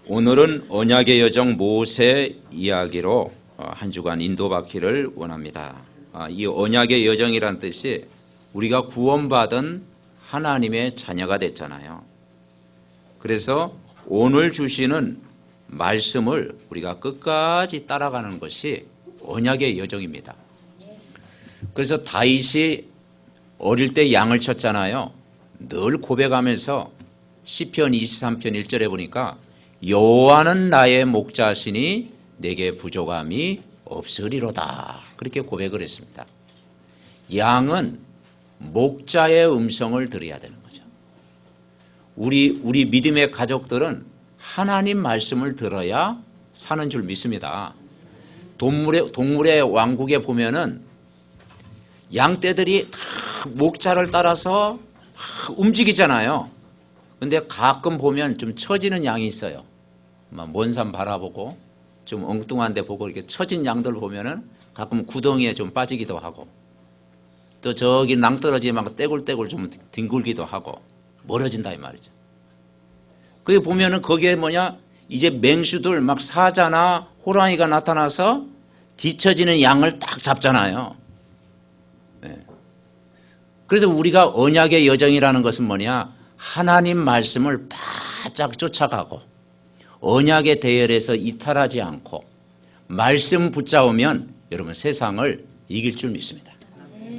오늘은 언약의 여정 모세 이야기로 한 주간 인도받기를 원합니다. 이 언약의 여정이란 뜻이 우리가 구원받은 하나님의 자녀가 됐잖아요. 그래서 오늘 주시는 말씀을 우리가 끝까지 따라가는 것이 언약의 여정입니다. 그래서 다윗이 어릴 때 양을 쳤잖아요. 늘 고백하면서 시편 23편 1절에 보니까 여호와는 나의 목자시니 내게 부족함이 없으리로다, 그렇게 고백을 했습니다. 양은 목자의 음성을 들어야 되는 거죠. 우리 믿음의 가족들은 하나님 말씀을 들어야 사는 줄 믿습니다. 동물의 왕국에 보면은 양떼들이 다 목자를 따라서 막 움직이잖아요. 근데 가끔 보면 좀 처지는 양이 있어요. 먼 산 바라보고 좀 엉뚱한 데 보고 이렇게 처진 양들 보면은 가끔 구덩이에 좀 빠지기도 하고, 또 저기 낭떠러지에 막 떼굴떼굴 좀 뒹굴기도 하고 멀어진다 이 말이죠. 그게 보면은 거기에 이제 맹수들 막 사자나 호랑이가 나타나서 뒤처지는 양을 딱 잡잖아요. 네. 그래서 우리가 언약의 여정이라는 것은 하나님 말씀을 바짝 쫓아가고 언약의 대열에서 이탈하지 않고 말씀 붙잡으면 여러분 세상을 이길 줄 믿습니다.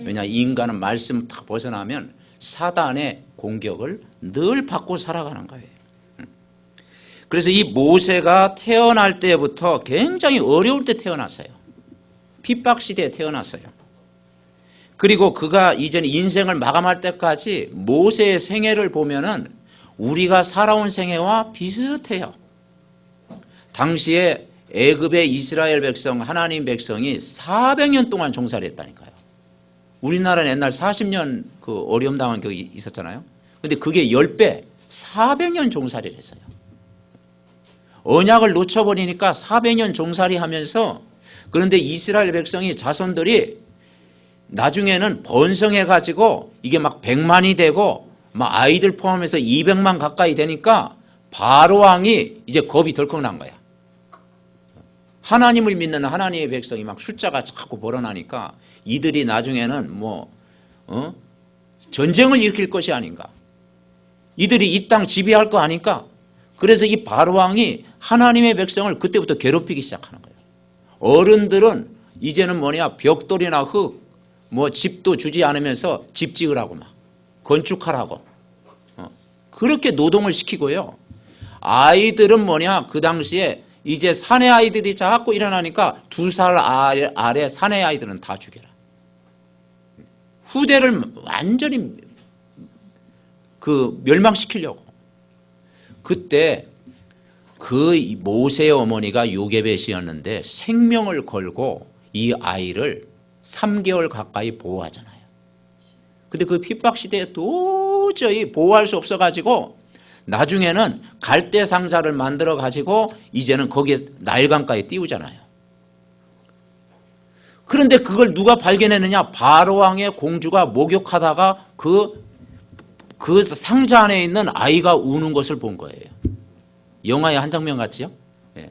왜냐, 인간은 말씀 딱 벗어나면 사단의 공격을 늘 받고 살아가는 거예요. 그래서 이 모세가 태어날 때부터 굉장히 어려울 때 태어났어요. 핍박 시대에 태어났어요. 그리고 그가 이제 인생을 마감할 때까지 모세의 생애를 보면은 우리가 살아온 생애와 비슷해요. 당시에 애굽의 이스라엘 백성, 하나님 백성이 400년 동안 종살이했다니까요. 우리나라는 옛날 40년 그 어려움 당한 격이 있었잖아요. 근데 그게 10배, 400년 종살이를 했어요. 언약을 놓쳐버리니까 400년 종살이 하면서, 그런데 이스라엘 백성이 자손들이 나중에는 번성해가지고 이게 막 100만이 되고 막 아이들 포함해서 200만 가까이 되니까 바로 왕이 이제 겁이 덜컥 난 거야. 하나님을 믿는 하나님의 백성이 막 숫자가 자꾸 벌어나니까 이들이 나중에는 전쟁을 일으킬 것이 아닌가, 이들이 이 땅 지배할 거 아닌가. 그래서 이 바로 왕이 하나님의 백성을 그때부터 괴롭히기 시작하는 거예요. 어른들은 이제는 벽돌이나 흙, 집도 주지 않으면서 집 지으라고 막 건축하라고 그렇게 노동을 시키고요. 아이들은 그 당시에 이제 사내 아이들이 자꾸 일어나니까 2살 아래 사내 아이들은 다 죽여라. 후대를 완전히 멸망시키려고. 그때 그 모세의 어머니가 요게벳이었는데 생명을 걸고 이 아이를 3개월 가까이 보호하잖아요. 근데 그 핍박 시대에 도저히 보호할 수 없어가지고 나중에는 갈대 상자를 만들어 가지고 이제는 거기에 나일강가에 띄우잖아요. 그런데 그걸 누가 발견했느냐? 바로 왕의 공주가 목욕하다가 그 상자 안에 있는 아이가 우는 것을 본 거예요. 영화의 한 장면 같지요? 네.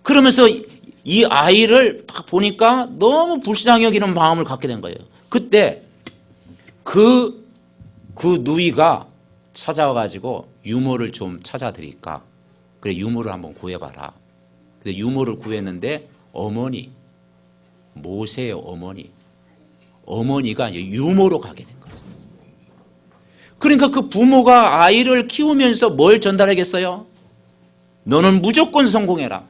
그러면서 이 아이를 딱 보니까 너무 불쌍히 여기는 마음을 갖게 된 거예요. 그때 그 누이가 찾아와가지고 유모를 좀 찾아드릴까? 그래, 유모를 한번 구해봐라. 근데 유모를 구했는데 모세의 어머니가 이제 유모로 가게 된 거죠. 그러니까 그 부모가 아이를 키우면서 뭘 전달하겠어요? 너는 무조건 성공해라.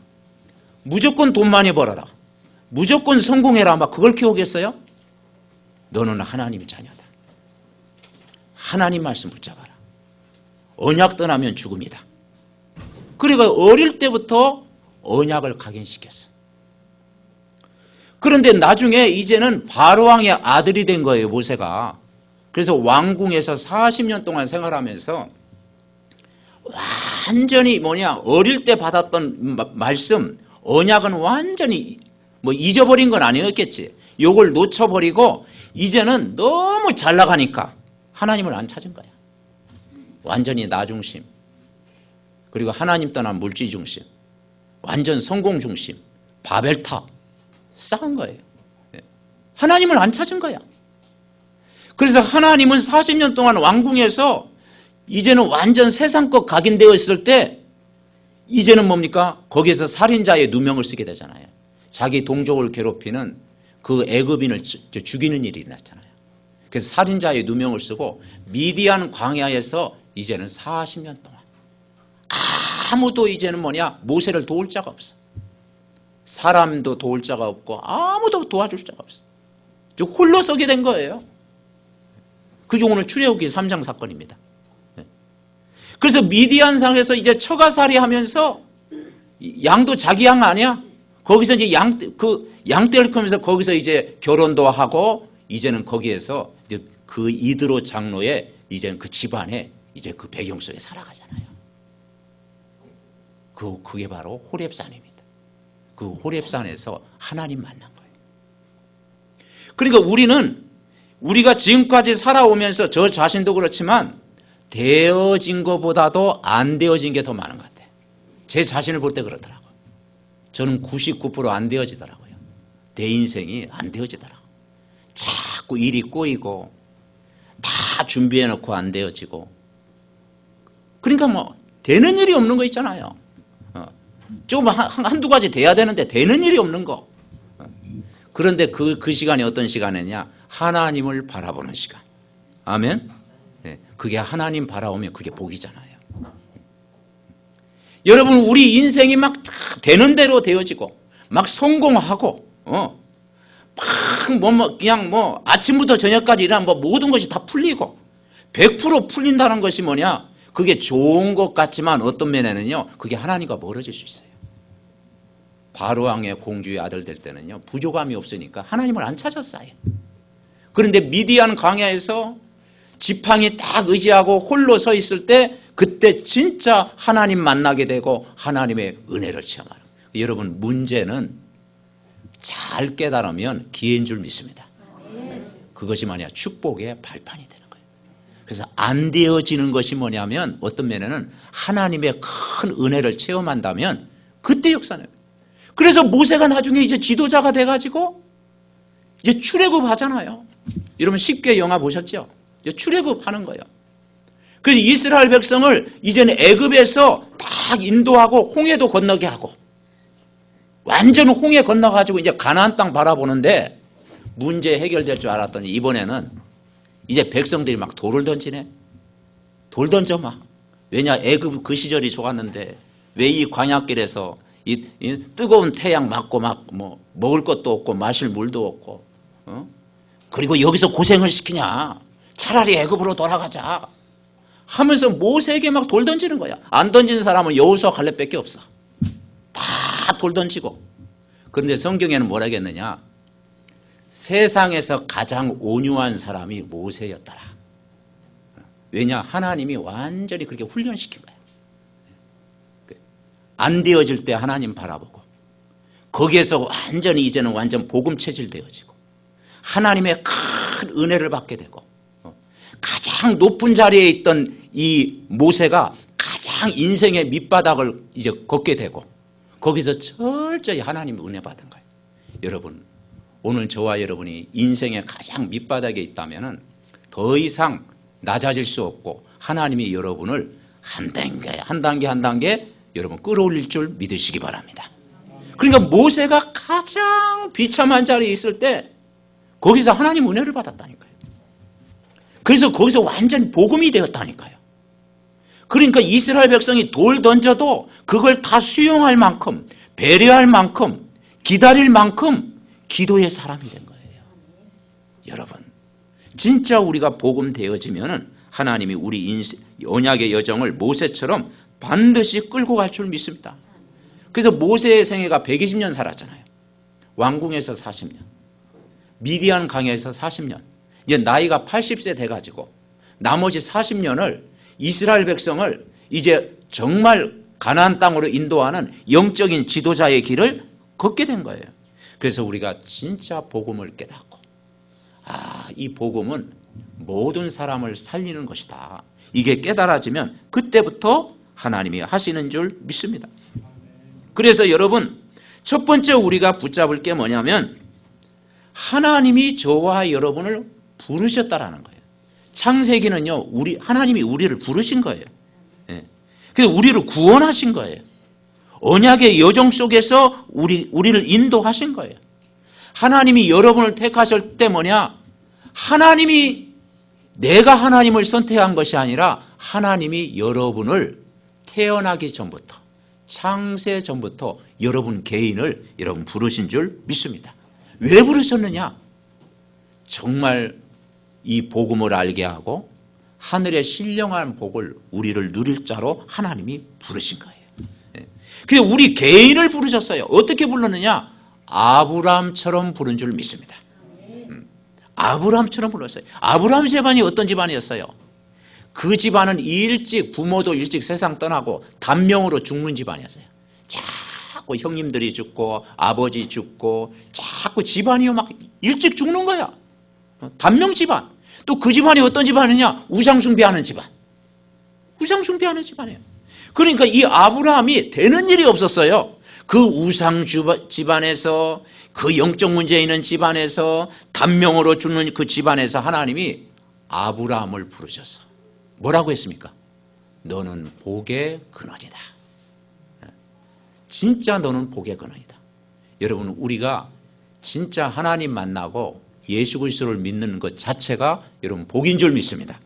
무조건 돈 많이 벌어라. 무조건 성공해라. 막 그걸 키우겠어요? 너는 하나님의 자녀다. 하나님 말씀 붙잡아라. 언약 떠나면 죽음이다. 그러니까 어릴 때부터 언약을 각인시켰어. 그런데 나중에 이제는 바로왕의 아들이 된 거예요, 모세가. 그래서 왕궁에서 40년 동안 생활하면서 완전히 어릴 때 받았던 말씀, 언약은 완전히 잊어버린 건 아니었겠지. 요걸 놓쳐버리고 이제는 너무 잘 나가니까 하나님을 안 찾은 거야. 완전히 나 중심. 그리고 하나님 떠난 물질 중심, 완전 성공 중심, 바벨탑 쌓은 거예요. 하나님을 안 찾은 거야. 그래서 하나님은 40년 동안 왕궁에서 이제는 완전 세상 것 각인되어 있을 때 이제는 뭡니까? 거기에서 살인자의 누명을 쓰게 되잖아요. 자기 동족을 괴롭히는 그 애굽인을 죽이는 일이 났잖아요. 그래서 살인자의 누명을 쓰고 미디안 광야에서 이제는 40년 동안 아무도 이제는 모세를 도울 자가 없어. 사람도 도울 자가 없고 아무도 도와줄 자가 없어. 홀로 서게 된 거예요. 그게 오늘 출애굽기 3장 사건입니다. 그래서 미디안 상에서 이제 처가살이 하면서 양도 자기 양 아니야? 거기서 이제 양떼를 크면서 거기서 이제 결혼도 하고 이제는 거기에서 이제 그 이드로 장로의 이제 그 집안에 이제 그 배경 속에 살아가잖아요. 그게 바로 호렙산입니다. 그 호렙산에서 하나님 만난 거예요. 그러니까 우리가 지금까지 살아오면서 저 자신도 그렇지만 되어진 것보다도 안 되어진 게 더 많은 것 같아요. 제 자신을 볼 때 그렇더라고요. 저는 99% 안 되어지더라고요. 내 인생이 안 되어지더라고요. 자꾸 일이 꼬이고 다 준비해놓고 안 되어지고, 그러니까 되는 일이 없는 거 있잖아요. 조금 한두 가지 돼야 되는데 되는 일이 없는 거. 그런데 그 시간이 어떤 시간이냐? 하나님을 바라보는 시간. 아멘. 그게 하나님 바라보면 그게 복이잖아요. 여러분, 우리 인생이 막 되는 대로 되어지고 막 성공하고 그냥 아침부터 저녁까지 일하면 모든 것이 다 풀리고 100% 풀린다는 것이 뭐냐? 그게 좋은 것 같지만 어떤 면에는요, 그게 하나님과 멀어질 수 있어요. 바로왕의 공주의 아들 될 때는요, 부족함이 없으니까 하나님을 안 찾았어요. 그런데 미디안 광야에서 지팡이 딱 의지하고 홀로 서 있을 때 그때 진짜 하나님 만나게 되고 하나님의 은혜를 체험하는 거예요. 여러분, 문제는 잘 깨달으면 기회인 줄 믿습니다. 그것이 만약 축복의 발판이 되는 거예요. 그래서 안 되어지는 것이 뭐냐면 어떤 면에는 하나님의 큰 은혜를 체험한다면 그때 역사는. 그래서 모세가 나중에 이제 지도자가 돼가지고 이제 출애굽 하잖아요. 여러분, 쉽게 영화 보셨죠? 이제 출애굽 하는 거예요. 그래서 이스라엘 백성을 이제는 애굽에서 딱 인도하고 홍해도 건너게 하고 완전 홍해 건너가지고 이제 가나안 땅 바라보는데 문제 해결될 줄 알았더니 이번에는 이제 백성들이 막 돌을 던지네. 돌 던져 막. 왜냐, 애굽 그 시절이 좋았는데 왜 이 광야길에서 이 뜨거운 태양 맞고 막 먹을 것도 없고 마실 물도 없고 그리고 여기서 고생을 시키냐. 차라리 애굽으로 돌아가자 하면서 모세에게 막 돌 던지는 거야. 안 던지는 사람은 여호수아 갈렙밖에 없어. 다 돌 던지고. 그런데 성경에는 뭐라 했느냐? 세상에서 가장 온유한 사람이 모세였더라. 왜냐? 하나님이 완전히 그렇게 훈련시킨 거야. 안 되어질 때 하나님 바라보고 거기에서 완전히 이제는 완전 복음 체질 되어지고 하나님의 큰 은혜를 받게 되고 가장 높은 자리에 있던 이 모세가 가장 인생의 밑바닥을 이제 걷게 되고 거기서 철저히 하나님의 은혜 받은 거예요. 여러분, 오늘 저와 여러분이 인생의 가장 밑바닥에 있다면 더 이상 낮아질 수 없고 하나님이 여러분을 한 단계 여러분 끌어올릴 줄 믿으시기 바랍니다. 그러니까 모세가 가장 비참한 자리에 있을 때 거기서 하나님 은혜를 받았다니까요. 그래서 거기서 완전히 복음이 되었다니까요. 그러니까 이스라엘 백성이 돌 던져도 그걸 다 수용할 만큼, 배려할 만큼, 기다릴 만큼 기도의 사람이 된 거예요. 여러분, 진짜 우리가 복음 되어지면 하나님이 우리 인생, 언약의 여정을 모세처럼 반드시 끌고 갈 줄 믿습니다. 그래서 모세의 생애가 120년 살았잖아요. 왕궁에서 40년, 미디안 강야에서 40년, 이제 나이가 80세 돼가지고 나머지 40년을 이스라엘 백성을 이제 정말 가나안 땅으로 인도하는 영적인 지도자의 길을 걷게 된 거예요. 그래서 우리가 진짜 복음을 깨닫고 이 복음은 모든 사람을 살리는 것이다. 이게 깨달아지면 그때부터 하나님이 하시는 줄 믿습니다. 그래서 여러분, 첫 번째 우리가 붙잡을 게 뭐냐면 하나님이 저와 여러분을 부르셨다라는 거예요. 창세기는요, 하나님이 우리를 부르신 거예요. 예. 그래서 우리를 구원하신 거예요. 언약의 여정 속에서 우리를 인도하신 거예요. 하나님이 여러분을 택하실 때 뭐냐? 내가 하나님을 선택한 것이 아니라 하나님이 여러분을 태어나기 전부터, 창세 전부터 여러분 개인을 여러분 부르신 줄 믿습니다. 왜 부르셨느냐? 정말 이 복음을 알게 하고 하늘의 신령한 복을 우리를 누릴 자로 하나님이 부르신 거예요. 그래서 우리 개인을 부르셨어요. 어떻게 불렀느냐? 아브라함처럼 부른 줄 믿습니다. 아브라함처럼 불렀어요. 아브라함 집안이 어떤 집안이었어요? 그 집안은 부모도 일찍 세상 떠나고 단명으로 죽는 집안이었어요. 자꾸 형님들이 죽고 아버지 죽고 자꾸 집안이 막 일찍 죽는 거야. 단명 집안. 또 그 집안이 어떤 집안이냐? 우상숭배하는 집안. 우상숭배하는 집안이에요. 그러니까 이 아브라함이 되는 일이 없었어요. 그 우상 집안에서, 그 영적 문제 있는 집안에서, 단명으로 죽는 그 집안에서 하나님이 아브라함을 부르셔서 뭐라고 했습니까? 너는 복의 근원이다. 진짜 너는 복의 근원이다. 여러분, 우리가 진짜 하나님 만나고 예수 그리스도를 믿는 것 자체가 여러분 복인 줄 믿습니다.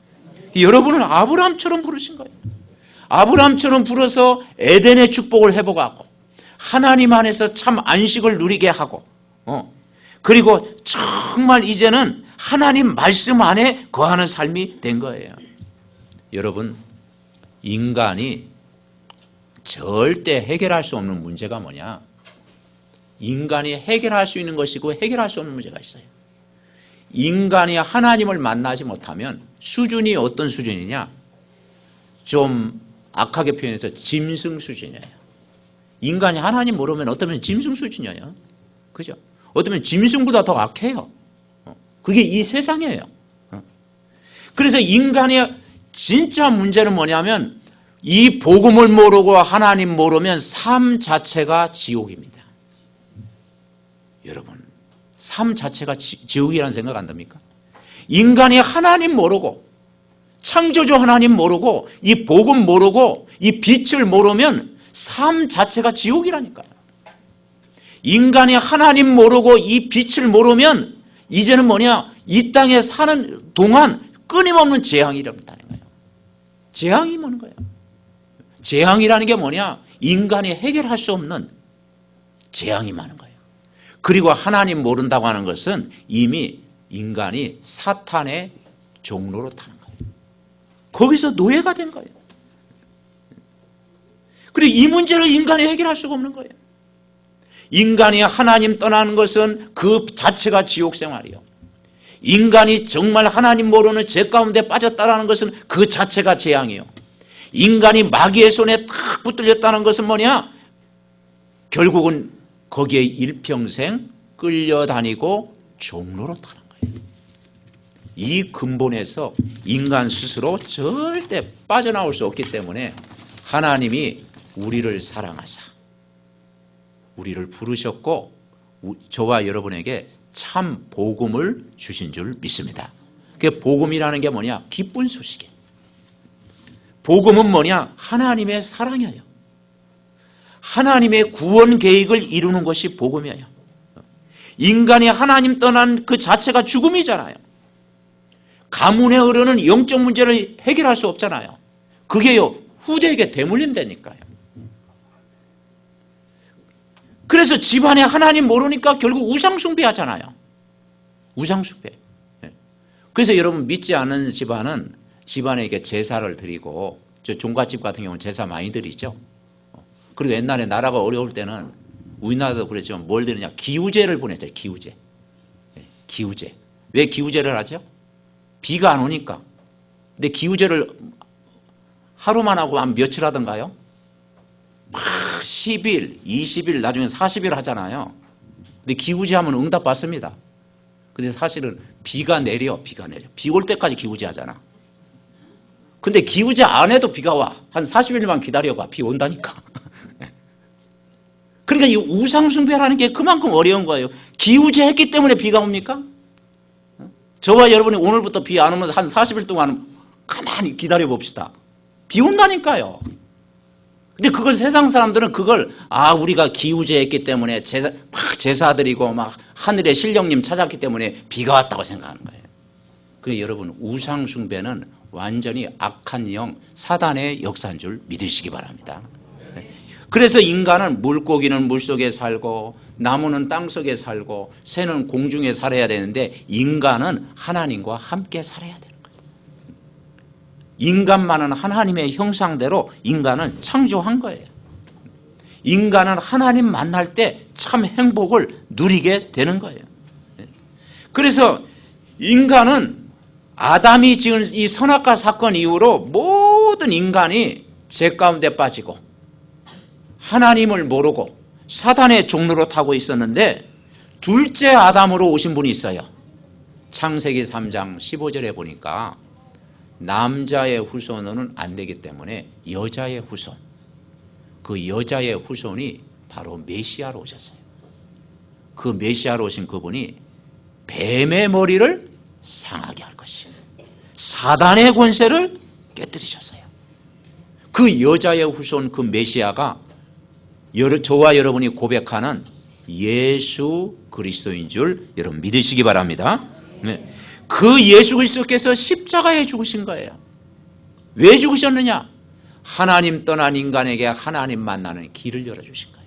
여러분은 아브라함처럼 부르신 거예요. 아브라함처럼 불어서 에덴의 축복을 회복하고 하나님 안에서 참 안식을 누리게 하고 그리고 정말 이제는 하나님 말씀 안에 거하는 삶이 된 거예요. 여러분, 인간이 절대 해결할 수 없는 문제가 뭐냐? 인간이 해결할 수 있는 것이고 해결할 수 없는 문제가 있어요. 인간이 하나님을 만나지 못하면 수준이 어떤 수준이냐? 좀 악하게 표현해서 짐승 수준이에요. 인간이 하나님 모르면 어쩌면 짐승 수준이에요. 그죠? 어쩌면 짐승보다 더 악해요. 그게 이 세상이에요. 그래서 인간의 진짜 문제는 뭐냐면 이 복음을 모르고 하나님 모르면 삶 자체가 지옥입니다. 여러분, 삶 자체가 지옥이라는 생각 안 듭니까? 인간이 하나님 모르고 창조주 하나님 모르고 이 복음 모르고 이 빛을 모르면 삶 자체가 지옥이라니까요. 인간이 하나님 모르고 이 빛을 모르면 이제는 뭐냐? 이 땅에 사는 동안 끊임없는 재앙이라는 거예요. 재앙이 뭐는 거예요? 재앙이라는 게 뭐냐? 인간이 해결할 수 없는 재앙이 많은 거예요. 그리고 하나님 모른다고 하는 것은 이미 인간이 사탄의 종로로 타는 거예요. 거기서 노예가 된 거예요. 그리고 이 문제를 인간이 해결할 수가 없는 거예요. 인간이 하나님 떠나는 것은 그 자체가 지옥 생활이요. 인간이 정말 하나님 모르는 죄 가운데 빠졌다는 것은 그 자체가 재앙이요. 인간이 마귀의 손에 탁 붙들렸다는 것은 뭐냐? 결국은 거기에 일평생 끌려다니고 종로로 타는 거예요. 이 근본에서 인간 스스로 절대 빠져나올 수 없기 때문에 하나님이 우리를 사랑하사 우리를 부르셨고 저와 여러분에게 참 복음을 주신 줄 믿습니다. 그 복음이라는 게 뭐냐? 기쁜 소식이에요. 복음은 뭐냐? 하나님의 사랑이에요. 하나님의 구원 계획을 이루는 것이 복음이에요. 인간이 하나님 떠난 그 자체가 죽음이잖아요. 가문에 흐르는 영적 문제를 해결할 수 없잖아요. 그게요, 후대에게 대물림되니까요. 그래서 집안에 하나님 모르니까 결국 우상숭배하잖아요. 우상숭배. 그래서 여러분 믿지 않는 집안은 집안에게 제사를 드리고, 저 종갓집 같은 경우는 제사 많이 드리죠. 그리고 옛날에 나라가 어려울 때는 우리나라도 그랬지만 뭘 드느냐? 기우제를 보냈죠. 기우제. 기우제. 왜 기우제를 하죠? 비가 안 오니까. 근데 기우제를 하루만 하고 한 며칠 하던가요? 10일, 20일, 나중에 40일 하잖아요. 근데 기우제 하면 응답 받습니다. 근데 사실은 비가 내려. 비 올 때까지 기우제 하잖아. 근데 기우제 안 해도 비가 와. 한 40일만 기다려봐. 비 온다니까. 그러니까 이 우상숭배라는 게 그만큼 어려운 거예요. 기우제 했기 때문에 비가 옵니까? 저와 여러분이 오늘부터 비 안 오면 한 40일 동안 가만히 기다려 봅시다. 비 온다니까요. 근데 그걸 세상 사람들은 그걸 우리가 기우제 했기 때문에 제사 드리고 막 하늘의 신령님 찾았기 때문에 비가 왔다고 생각하는 거예요. 그래서 여러분 우상숭배는 완전히 악한 영 사단의 역사인 줄 믿으시기 바랍니다. 그래서 인간은 물고기는 물속에 살고 나무는 땅속에 살고 새는 공중에 살아야 되는데 인간은 하나님과 함께 살아야 되는 거예요. 인간만은 하나님의 형상대로 인간은 창조한 거예요. 인간은 하나님 만날 때 참 행복을 누리게 되는 거예요. 그래서 인간은 아담이 지은 이 선악과 사건 이후로 모든 인간이 죄 가운데 빠지고 하나님을 모르고 사단의 종로로 타고 있었는데 둘째 아담으로 오신 분이 있어요. 창세기 3장 15절에 보니까 남자의 후손은 안 되기 때문에 여자의 후손, 그 여자의 후손이 바로 메시아로 오셨어요. 그 메시아로 오신 그분이 뱀의 머리를 상하게 할 것이에요. 사단의 권세를 깨뜨리셨어요. 그 여자의 후손 그 메시아가 저와 여러분이 고백하는 예수 그리스도인 줄 여러분 믿으시기 바랍니다. 네. 그 예수 그리스도께서 십자가에 죽으신 거예요. 왜 죽으셨느냐? 하나님 떠난 인간에게 하나님 만나는 길을 열어주신 거예요.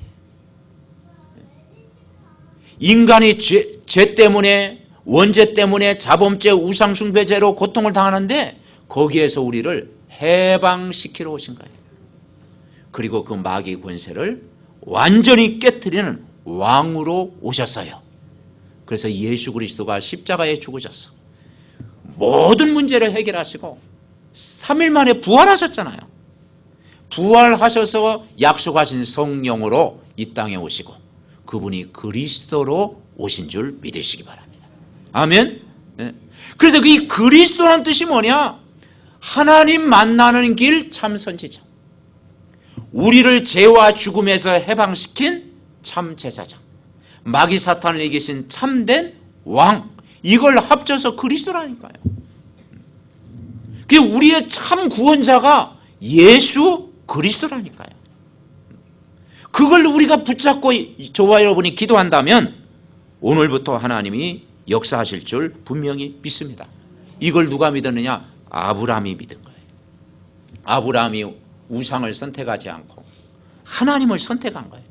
인간이 죄 때문에 원죄 때문에 자범죄 우상숭배죄로 고통을 당하는데 거기에서 우리를 해방시키러 오신 거예요. 그리고 그 마귀 권세를 완전히 깨트리는 왕으로 오셨어요. 그래서 예수 그리스도가 십자가에 죽으셨어. 모든 문제를 해결하시고 3일 만에 부활하셨잖아요. 부활하셔서 약속하신 성령으로 이 땅에 오시고 그분이 그리스도로 오신 줄 믿으시기 바랍니다. 아멘. 네. 그래서 이 그리스도라는 뜻이 뭐냐? 하나님 만나는 길 참 선지자, 우리를 죄와 죽음에서 해방시킨 참 제사장, 마귀 사탄을 이기신 참된 왕, 이걸 합쳐서 그리스도라니까요. 그게 우리의 참 구원자가 예수 그리스도라니까요. 그걸 우리가 붙잡고 저와 여러분이 기도한다면 오늘부터 하나님이 역사하실 줄 분명히 믿습니다. 이걸 누가 믿었느냐? 아브라함이 믿은 거예요. 아브라함이 우상을 선택하지 않고 하나님을 선택한 거예요.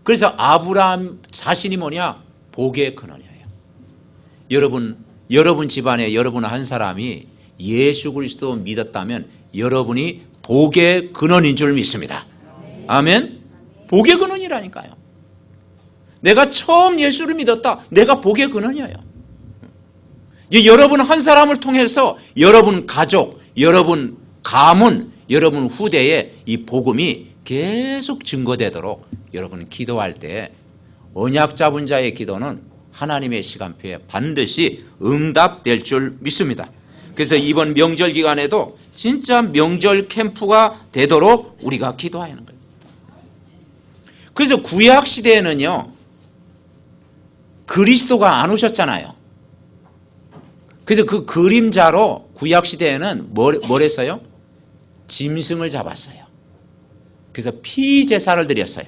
그래서 아브라함 자신이 뭐냐? 복의 근원이에요. 여러분 집안에 여러분 한 사람이 예수 그리스도 믿었다면 여러분이 복의 근원인 줄 믿습니다. 아멘. 복의 근원이라니까요. 내가 처음 예수를 믿었다. 내가 복의 근원이에요. 여러분 한 사람을 통해서 여러분 가족, 여러분 가문, 여러분 후대에 이 복음이 계속 증거되도록 여러분 기도할 때 언약 잡은 자의 기도는 하나님의 시간표에 반드시 응답될 줄 믿습니다. 그래서 이번 명절 기간에도 진짜 명절 캠프가 되도록 우리가 기도하는 거예요. 그래서 구약 시대에는요, 그리스도가 안 오셨잖아요. 그래서 그 그림자로 구약 시대에는 뭘 했어요? 짐승을 잡았어요. 그래서 피제사를 드렸어요.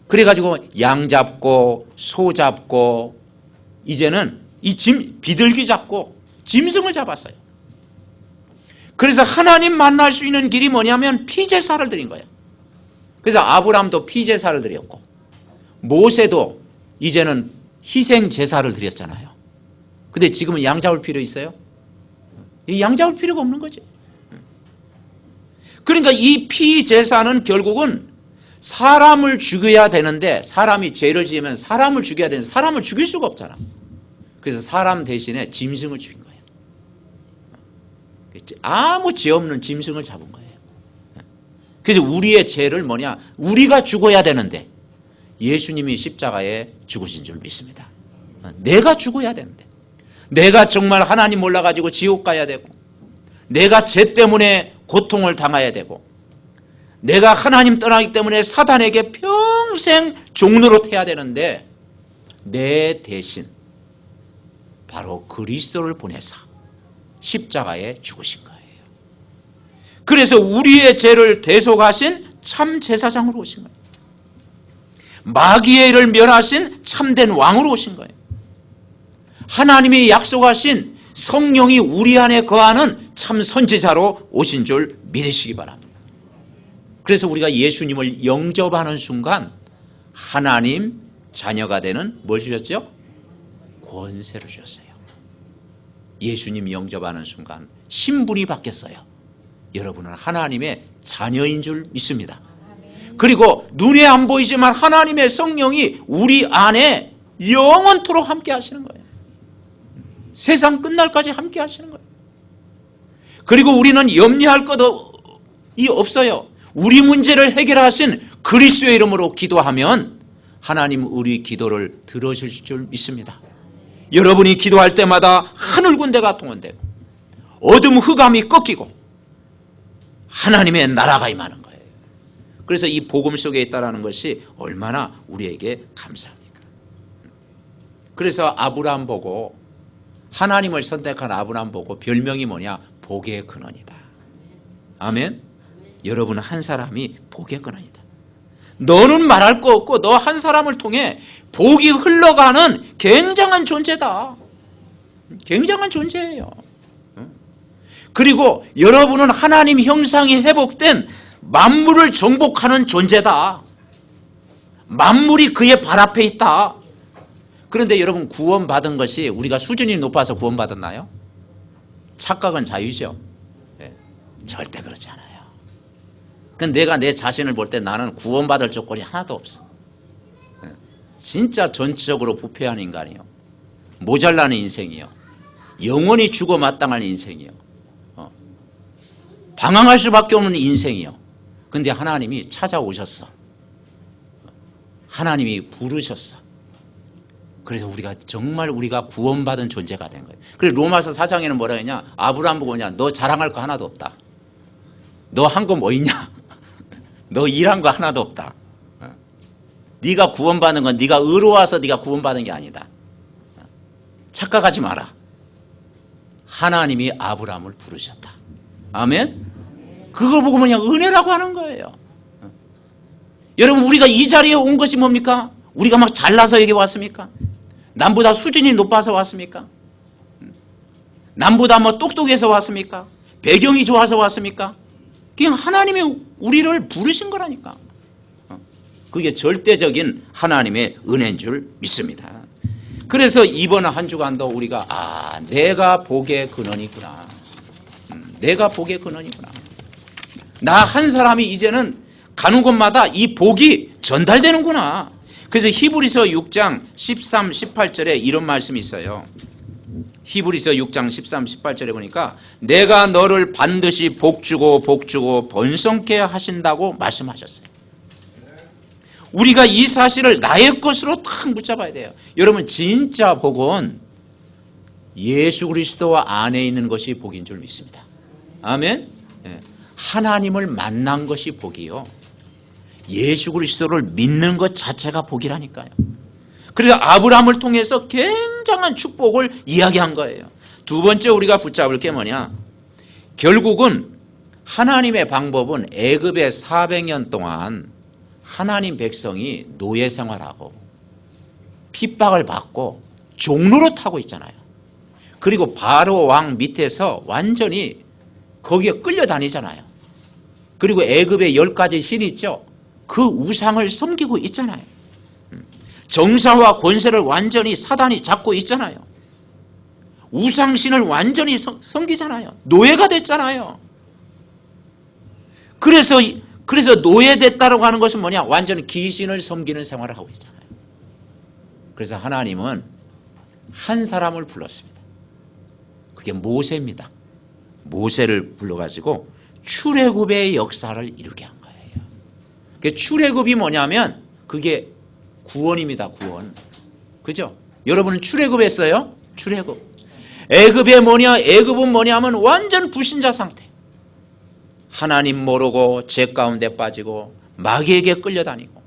그래가지고 양 잡고 소 잡고 이제는 이 비둘기 잡고 짐승을 잡았어요. 그래서 하나님 만날 수 있는 길이 뭐냐면 피제사를 드린 거예요. 그래서 아브라함도 피제사를 드렸고 모세도 이제는 희생제사를 드렸잖아요. 근데 지금은 양 잡을 필요 있어요? 양 잡을 필요가 없는 거지. 그러니까 이 피제사는 결국은 사람을 죽여야 되는데 사람이 죄를 지으면 사람을 죽여야 되는데 사람을 죽일 수가 없잖아. 그래서 사람 대신에 짐승을 죽인 거예요. 아무 죄 없는 짐승을 잡은 거예요. 그래서 우리의 죄를 뭐냐? 우리가 죽어야 되는데 예수님이 십자가에 죽으신 줄 믿습니다. 내가 죽어야 되는데 내가 정말 하나님 몰라가지고 지옥 가야 되고 내가 죄 때문에 고통을 당해야 되고 내가 하나님 떠나기 때문에 사단에게 평생 종노릇해야 되는데 내 대신 바로 그리스도를 보내사 십자가에 죽으신 거예요. 그래서 우리의 죄를 대속하신 참 제사장으로 오신 거예요. 마귀의 일을 멸하신 참된 왕으로 오신 거예요. 하나님이 약속하신 성령이 우리 안에 거하는 참 선지자로 오신 줄 믿으시기 바랍니다. 그래서 우리가 예수님을 영접하는 순간 하나님 자녀가 되는 뭘 주셨죠? 권세를 주셨어요. 예수님 영접하는 순간 신분이 바뀌었어요. 여러분은 하나님의 자녀인 줄 믿습니다. 그리고 눈에 안 보이지만 하나님의 성령이 우리 안에 영원토록 함께 하시는 거예요. 세상 끝날까지 함께 하시는 거예요. 그리고 우리는 염려할 것이 없어요. 우리 문제를 해결하신 그리스도의 이름으로 기도하면 하나님 우리 기도를 들어주실 줄 믿습니다. 여러분이 기도할 때마다 하늘 군대가 동원되고 어둠 흑암이 꺾이고 하나님의 나라가 임하는 거예요. 그래서 이 복음 속에 있다는 것이 얼마나 우리에게 감사합니까? 그래서 아브라함 보고 하나님을 선택한 아브라함 보고 별명이 뭐냐? 복의 근원이다. 아멘. 여러분은 한 사람이 복의 근원이다. 너는 말할 거 없고 너 한 사람을 통해 복이 흘러가는 굉장한 존재다. 굉장한 존재예요. 그리고 여러분은 하나님 형상이 회복된 만물을 정복하는 존재다. 만물이 그의 발 앞에 있다. 그런데 여러분 구원받은 것이 우리가 수준이 높아서 구원받았나요? 착각은 자유죠. 네, 절대 그렇지 않아요. 근데 내가 내 자신을 볼 때 나는 구원받을 조건이 하나도 없어. 네, 진짜 전적으로 부패한 인간이요. 모자라는 인생이요. 영원히 죽어 마땅한 인생이요. 방황할 수밖에 없는 인생이요. 근데 하나님이 찾아오셨어. 하나님이 부르셨어. 그래서 우리가 정말 우리가 구원받은 존재가 된 거예요. 그래서 로마서 4장에는 뭐라 했냐? 아브라함 보고 뭐냐? 너 자랑할 거 하나도 없다. 너 한 거 뭐 있냐? 너 일한 거 하나도 없다. 네가 구원받는 건 네가 의로워서 네가 구원받은 게 아니다. 착각하지 마라. 하나님이 아브라함을 부르셨다. 아멘? 그걸 보고 뭐냐? 은혜라고 하는 거예요. 여러분 우리가 이 자리에 온 것이 뭡니까? 우리가 막 잘나서 여기 왔습니까? 남보다 수준이 높아서 왔습니까? 남보다 뭐 똑똑해서 왔습니까? 배경이 좋아서 왔습니까? 그냥 하나님이 우리를 부르신 거라니까. 그게 절대적인 하나님의 은혜인 줄 믿습니다. 그래서 이번 한 주간도 우리가 내가 복의 근원이구나. 내가 복의 근원이구나. 나 한 사람이 이제는 가는 곳마다 이 복이 전달되는구나. 그래서 히브리서 6장 13, 18절에 이런 말씀이 있어요. 히브리서 6장 13, 18절에 보니까 내가 너를 반드시 복주고 번성케 하신다고 말씀하셨어요. 우리가 이 사실을 나의 것으로 탁 붙잡아야 돼요. 여러분 진짜 복은 예수 그리스도 안에 있는 것이 복인 줄 믿습니다. 아멘. 하나님을 만난 것이 복이요. 예수 그리스도를 믿는 것 자체가 복이라니까요. 그래서 아브라함을 통해서 굉장한 축복을 이야기한 거예요. 두 번째 우리가 붙잡을 게 뭐냐? 결국은 하나님의 방법은 애굽에 400년 동안 하나님 백성이 노예 생활하고 핍박을 받고 종노릇하고 있잖아요. 그리고 바로 왕 밑에서 완전히 거기에 끌려다니잖아요. 그리고 애굽에 10가지 신이 있죠. 그 우상을 섬기고 있잖아요. 정사와 권세를 완전히 사단이 잡고 있잖아요. 우상신을 완전히 섬기잖아요. 노예가 됐잖아요. 그래서 노예됐다라고 하는 것은 뭐냐? 완전히 귀신을 섬기는 생활을 하고 있잖아요. 그래서 하나님은 한 사람을 불렀습니다. 그게 모세입니다. 모세를 불러가지고 출애굽의 역사를 이루게 한 거예요. 출애굽이 뭐냐면 그게 구원입니다. 구원. 그죠? 여러분은 출애굽했어요? 출애굽. 애굽은 뭐냐 하면 완전 불신자 상태. 하나님 모르고 죄 가운데 빠지고 마귀에게 끌려다니고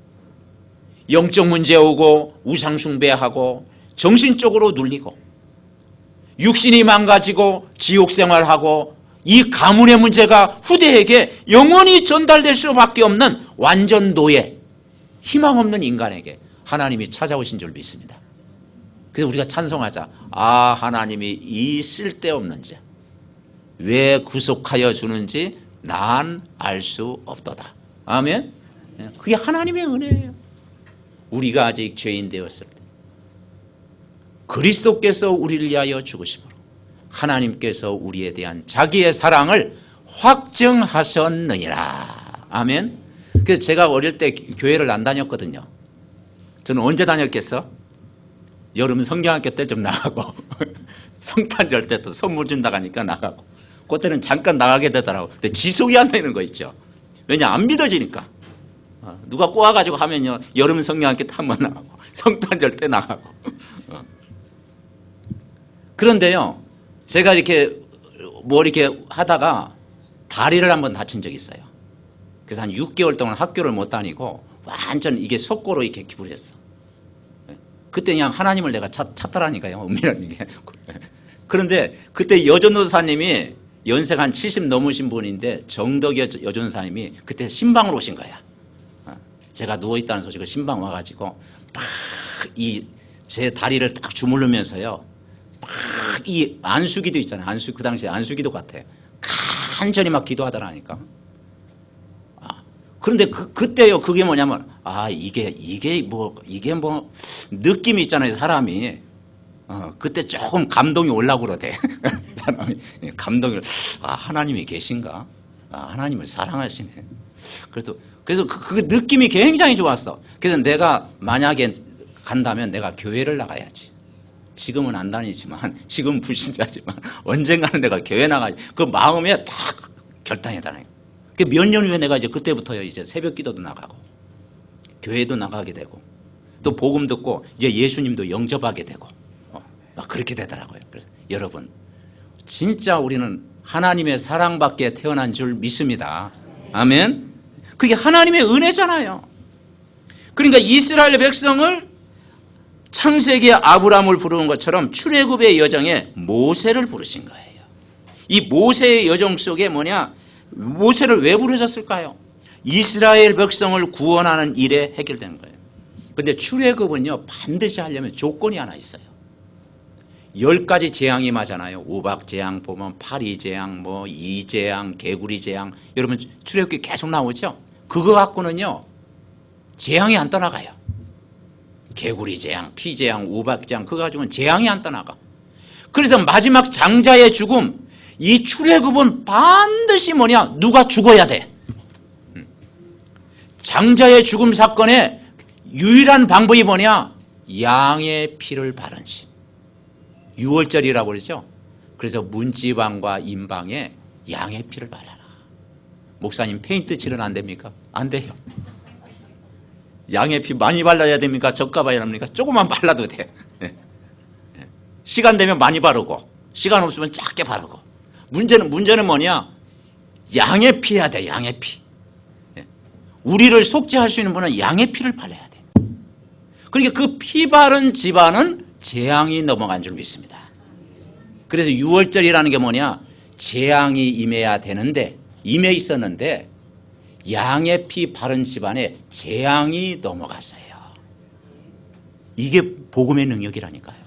영적 문제 오고 우상 숭배하고 정신적으로 눌리고 육신이 망가지고 지옥 생활하고 이 가문의 문제가 후대에게 영원히 전달될 수밖에 없는 완전 노예, 희망 없는 인간에게 하나님이 찾아오신 줄 믿습니다. 그래서 우리가 찬송하자. 아, 하나님이 이 쓸데없는 자 왜 구속하여 주는지 난 알 수 없도다. 아멘. 그게 하나님의 은혜예요. 우리가 아직 죄인 되었을 때 그리스도께서 우리를 위하여 죽으심으로 하나님께서 우리에 대한 자기의 사랑을 확증하셨느니라. 아멘. 그래서 제가 어릴 때 교회를 안 다녔거든요. 저는 언제 다녔겠어? 여름 성경학교 때 좀 나가고 성탄절 때 또 선물 준다고 하니까 나가고 그때는 잠깐 나가게 되더라고. 근데 지속이 안 되는 거 있죠. 왜냐? 안 믿어지니까. 누가 꼬아가지고 하면요, 여름 성경학교 때 한 번 나가고 성탄절 때 나가고. 그런데요, 제가 이렇게 하다가 다리를 한번 다친 적이 있어요. 그래서 한 6개월 동안 학교를 못 다니고 완전 이게 속고로 이렇게 기부를 했어. 그때 그냥 하나님을 내가 찾더라니까요. 은밀한 게. 그런데 그때 여전도사님이 연세가 한 70 넘으신 분인데 정덕 여전도사님이 그때 신방으로 오신 거야. 제가 누워있다는 소식을 신방 와가지고 막 제 다리를 딱 주물르면서요, 막 이 안수기도 있잖아요. 그 당시에 안수기도 같아. 간절히 막 기도하더라니까. 그런데 그때요, 그게 뭐냐면, 이게 뭐 느낌이 있잖아요, 사람이. 그때 조금 감동이 올라오고 그러대. 사람이 감동이, 하나님이 계신가? 하나님을 사랑하시네. 그래서 그 느낌이 굉장히 좋았어. 그래서 내가 만약에 간다면 내가 교회를 나가야지. 지금은 안 다니지만, 지금은 불신자지만, 언젠가는 내가 교회 나가야지. 그 마음에 딱 결단이더라니까. 몇 년 후에 내가 이제 그때부터요, 이제 새벽 기도도 나가고, 교회도 나가게 되고, 또 복음 듣고, 이제 예수님도 영접하게 되고, 막 그렇게 되더라고요. 그래서 여러분, 진짜 우리는 하나님의 사랑받게 태어난 줄 믿습니다. 아멘. 그게 하나님의 은혜잖아요. 그러니까 이스라엘 백성을 창세기의 아브라함을 부르는 것처럼 출애굽의 여정에 모세를 부르신 거예요. 이 모세의 여정 속에 모세를 왜 부르셨을까요? 이스라엘 백성을 구원하는 일에 해결된 거예요. 그런데 출애굽은요, 반드시 하려면 조건이 하나 있어요. 10가지 재앙이 맞잖아요. 우박재앙 보면 파리재앙, 이재앙, 개구리재앙, 여러분 출애굽기 계속 나오죠. 그거 갖고는요, 재앙이 안 떠나가요. 개구리재앙, 피재앙, 우박재앙, 그거 가지고는 재앙이 안 떠나가. 그래서 마지막 장자의 죽음, 이 출애굽은 반드시 누가 죽어야 돼. 장자의 죽음 사건의 유일한 방법이 양의 피를 바른 심. 6월절이라고 그러죠. 그래서 문지방과 임방에 양의 피를 발라라. 목사님, 페인트 칠은 안 됩니까? 안 돼요. 양의 피 많이 발라야 됩니까? 적가 발라야 합니까? 조금만 발라도 돼. 시간 되면 많이 바르고, 시간 없으면 작게 바르고. 문제는 양의 피해야 돼. 양의 피. 우리를 속죄할 수 있는 분은 양의 피를 발라야 돼. 그러니까 그 피 바른 집안은 재앙이 넘어간 줄 믿습니다. 그래서 6월절이라는 게 재앙이 임해야 되는데, 임해 있었는데 양의 피 바른 집안에 재앙이 넘어갔어요. 이게 복음의 능력이라니까요.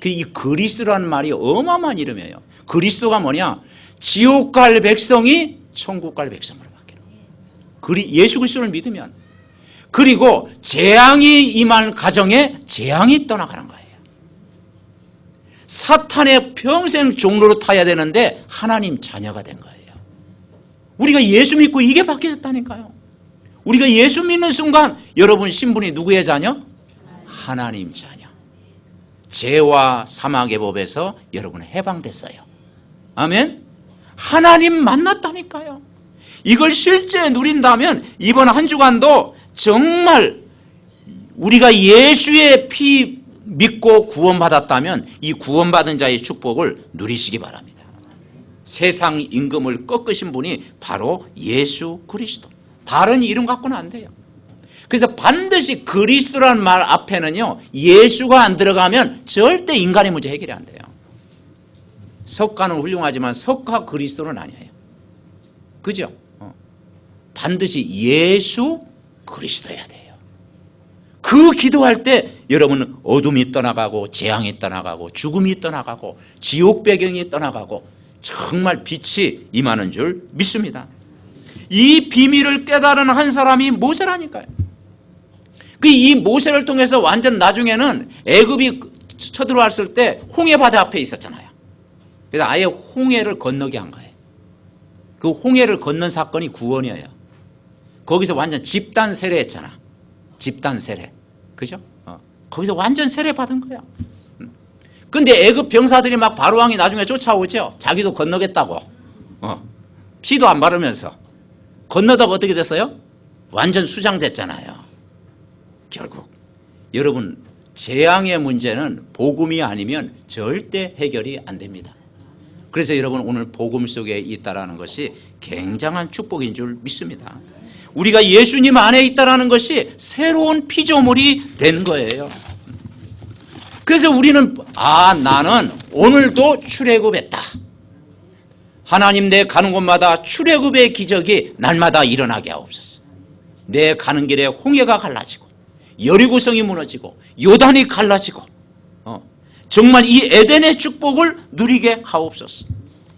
이 그리스도라는 말이 어마어마한 이름이에요. 그리스도가 지옥 갈 백성이 천국 갈 백성으로 바뀌는. 예수 그리스도를 믿으면, 그리고 재앙이 임할 가정에 재앙이 떠나가는 거예요. 사탄의 평생 종로로 타야 되는데 하나님 자녀가 된 거예요. 우리가 예수 믿고 이게 바뀌었다니까요. 우리가 예수 믿는 순간 여러분 신분이 누구의 자녀? 하나님 자녀. 죄와 사망의 법에서 여러분 해방됐어요. 아멘. 하나님 만났다니까요. 이걸 실제 누린다면 이번 한 주간도 정말 우리가 예수의 피 믿고 구원받았다면 이 구원받은 자의 축복을 누리시기 바랍니다. 세상 임금을 꺾으신 분이 바로 예수 그리스도. 다른 이름 갖고는 안 돼요. 그래서 반드시 그리스도라는 말 앞에는요, 예수가 안 들어가면 절대 인간의 문제 해결이 안 돼요. 석가는 훌륭하지만 석가 그리스도는 아니에요. 그죠? 반드시 예수 그리스도여야 돼요. 그 기도할 때 여러분은 어둠이 떠나가고 재앙이 떠나가고 죽음이 떠나가고 지옥 배경이 떠나가고 정말 빛이 임하는 줄 믿습니다. 이 비밀을 깨달은 한 사람이 모세라니까요. 이 모세를 통해서 완전 나중에는 애굽이 쳐들어왔을 때 홍해 바다 앞에 있었잖아요. 그래서 아예 홍해를 건너게 한 거예요. 그 홍해를 건넌 사건이 구원이에요. 거기서 완전 집단 세례했잖아. 집단 세례. 그죠? 거기서 완전 세례 받은 거야. 근데 애굽 병사들이 막 바로왕이 나중에 쫓아오죠. 자기도 건너겠다고. 피도 안 바르면서. 건너다가 어떻게 됐어요? 완전 수장됐잖아요. 결국 여러분, 재앙의 문제는 복음이 아니면 절대 해결이 안 됩니다. 그래서 여러분, 오늘 복음 속에 있다라는 것이 굉장한 축복인 줄 믿습니다. 우리가 예수님 안에 있다라는 것이 새로운 피조물이 된 거예요. 그래서 우리는 나는 오늘도 출애굽했다. 하나님, 내 가는 곳마다 출애굽의 기적이 날마다 일어나게 하옵소서. 내 가는 길에 홍해가 갈라지고 여리고성이 무너지고 요단이 갈라지고 정말 이 에덴의 축복을 누리게 하옵소서.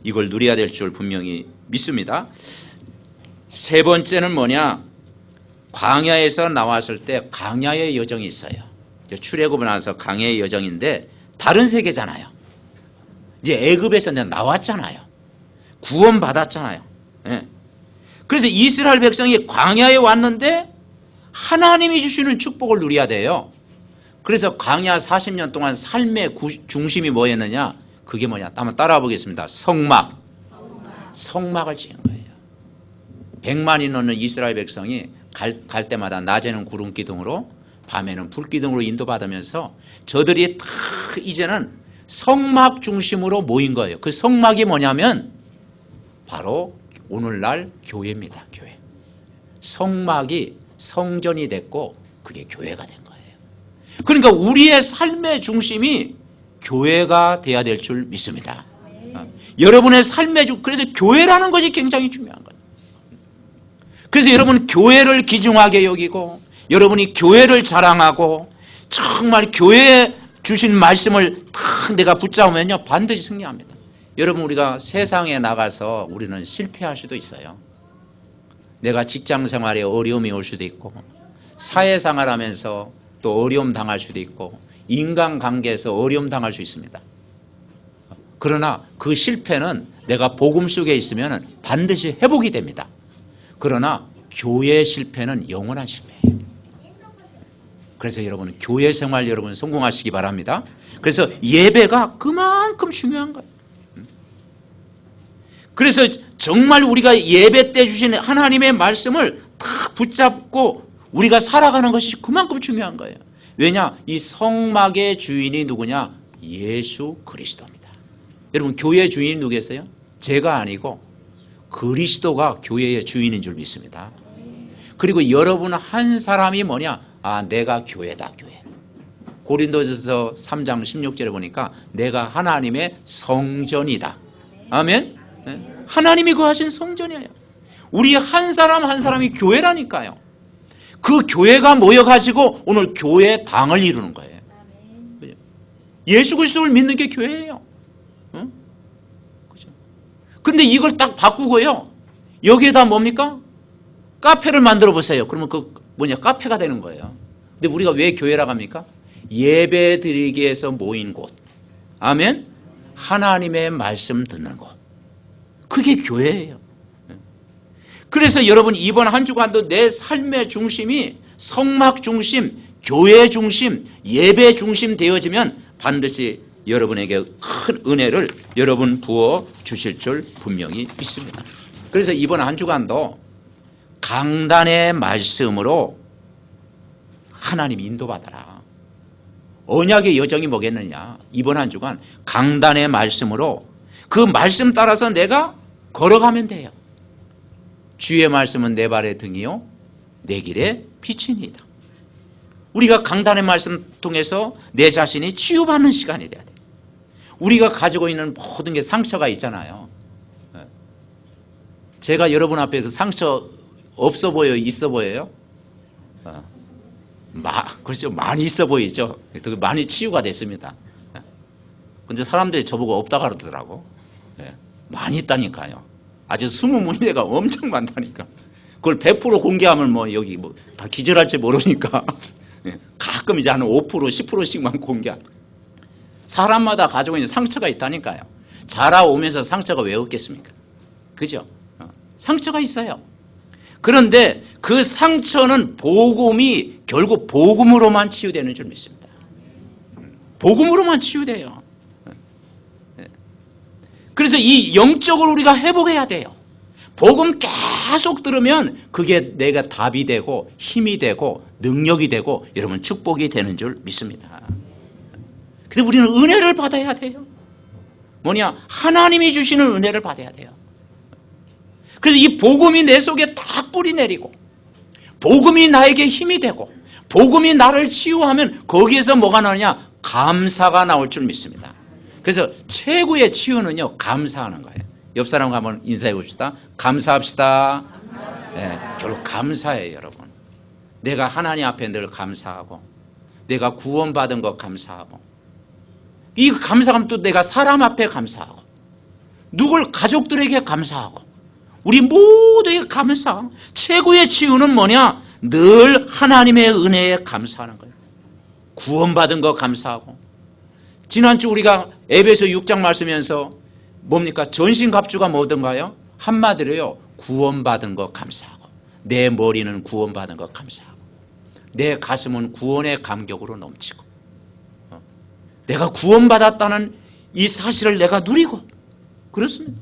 이걸 누려야 될 줄 분명히 믿습니다. 세 번째는 뭐냐? 광야에서 나왔을 때 광야의 여정이 있어요. 출애굽을 나서 광야의 여정인데 다른 세계잖아요. 이제 애굽에서 나왔잖아요. 구원받았잖아요. 그래서 이스라엘 백성이 광야에 왔는데 하나님이 주시는 축복을 누려야 돼요. 그래서 광야 40년 동안 삶의 중심이 뭐였느냐? 그게 뭐냐? 한번 따라와 보겠습니다. 성막을 지은 거예요. 100만이 넘는 이스라엘 백성이 갈 때마다 낮에는 구름 기둥으로 밤에는 불 기둥으로 인도받으면서 저들이 다 이제는 성막 중심으로 모인 거예요. 그 성막이 뭐냐면 바로 오늘날 교회입니다. 교회. 성막이 성전이 됐고 그게 교회가 된 거예요. 그러니까 우리의 삶의 중심이 교회가 돼야 될 줄 믿습니다. 여러분의 삶의 그래서 교회라는 것이 굉장히 중요한 거예요. 그래서 여러분 교회를 귀중하게 여기고 여러분이 교회를 자랑하고 정말 교회에 주신 말씀을 다 내가 붙잡으면요 반드시 승리합니다. 여러분, 우리가 세상에 나가서 우리는 실패할 수도 있어요. 내가 직장 생활에 어려움이 올 수도 있고 사회생활 하면서 또 어려움 당할 수도 있고 인간관계에서 어려움 당할 수 있습니다. 그러나 그 실패는 내가 복음 속에 있으면 반드시 회복이 됩니다. 그러나 교회 실패는 영원한 실패예요. 그래서 여러분 교회 생활 여러분 성공하시기 바랍니다. 그래서 예배가 그만큼 중요한 거예요. 그래서 정말 우리가 예배 때 주신 하나님의 말씀을 다 붙잡고 우리가 살아가는 것이 그만큼 중요한 거예요. 왜냐? 이 성막의 주인이 누구냐? 예수 그리스도입니다. 여러분 교회의 주인이 누구겠어요? 제가 아니고 그리스도가 교회의 주인인 줄 믿습니다. 그리고 여러분 한 사람이 뭐냐? 내가 교회다. 교회. 고린도전서 3장 16절에 보니까 내가 하나님의 성전이다. 아멘. 하나님이 거하신 성전이에요. 우리 한 사람 한 사람이 교회라니까요. 그 교회가 모여가지고 오늘 교회 당을 이루는 거예요. 예수 그리스도를 믿는 게 교회예요. 그죠? 근데 이걸 딱 바꾸고요. 여기에다 뭡니까? 카페를 만들어 보세요. 그러면 카페가 되는 거예요. 근데 우리가 왜 교회라고 합니까? 예배 드리기 위해서 모인 곳. 아멘. 하나님의 말씀 듣는 곳. 그게 교회예요. 그래서 여러분 이번 한 주간도 내 삶의 중심이 성막 중심, 교회 중심, 예배 중심 되어지면 반드시 여러분에게 큰 은혜를 여러분 부어 주실 줄 분명히 믿습니다. 그래서 이번 한 주간도 강단의 말씀으로 하나님 인도받아라. 언약의 여정이 뭐겠느냐? 이번 한 주간 강단의 말씀으로 그 말씀 따라서 내가 걸어가면 돼요. 주의 말씀은 내 발의 등이요 내 길의 빛이니이다. 우리가 강단의 말씀 통해서 내 자신이 치유받는 시간이 돼야 돼. 우리가 가지고 있는 모든 게 상처가 있잖아요. 제가 여러분 앞에 그 상처 없어 보여요? 있어 보여요? 그렇죠. 많이 있어 보이죠. 많이 치유가 됐습니다. 근데 사람들이 저보고 없다 그러더라고. 많이 있다니까요. 아주 숨은 문제가 엄청 많다니까. 그걸 100% 공개하면 뭐 여기 뭐 다 기절할지 모르니까 가끔 이제 한 5%, 10%씩만 공개하는. 사람마다 가지고 있는 상처가 있다니까요. 자라오면서 상처가 왜 없겠습니까? 그죠? 상처가 있어요. 그런데 그 상처는 복음이 결국 복음으로만 치유되는 줄 믿습니다. 복음으로만 치유돼요. 그래서 이 영적으로 우리가 회복해야 돼요. 복음 계속 들으면 그게 내가 답이 되고 힘이 되고 능력이 되고 여러분 축복이 되는 줄 믿습니다. 그래서 우리는 은혜를 받아야 돼요. 뭐냐? 하나님이 주시는 은혜를 받아야 돼요. 그래서 이 복음이 내 속에 딱 뿌리 내리고 복음이 나에게 힘이 되고 복음이 나를 치유하면 거기에서 뭐가 나오냐? 감사가 나올 줄 믿습니다. 그래서 최고의 치유는요, 감사하는 거예요. 옆 사람과 한번 인사해 봅시다. 감사합시다. 네, 결국 감사해요, 여러분. 내가 하나님 앞에 늘 감사하고 내가 구원받은 것 감사하고 이 감사하면 또 내가 사람 앞에 감사하고 누굴 가족들에게 감사하고 우리 모두에게 감사. 최고의 치유는 뭐냐? 늘 하나님의 은혜에 감사하는 거예요. 구원받은 거 감사하고. 지난주 우리가 에베소 6장 말씀에서 뭡니까? 전신갑주가 뭐든가요? 한마디로요, 구원받은 거 감사하고 내 머리는 구원받은 거 감사하고 내 가슴은 구원의 감격으로 넘치고 내가 구원받았다는 이 사실을 내가 누리고 그렇습니다.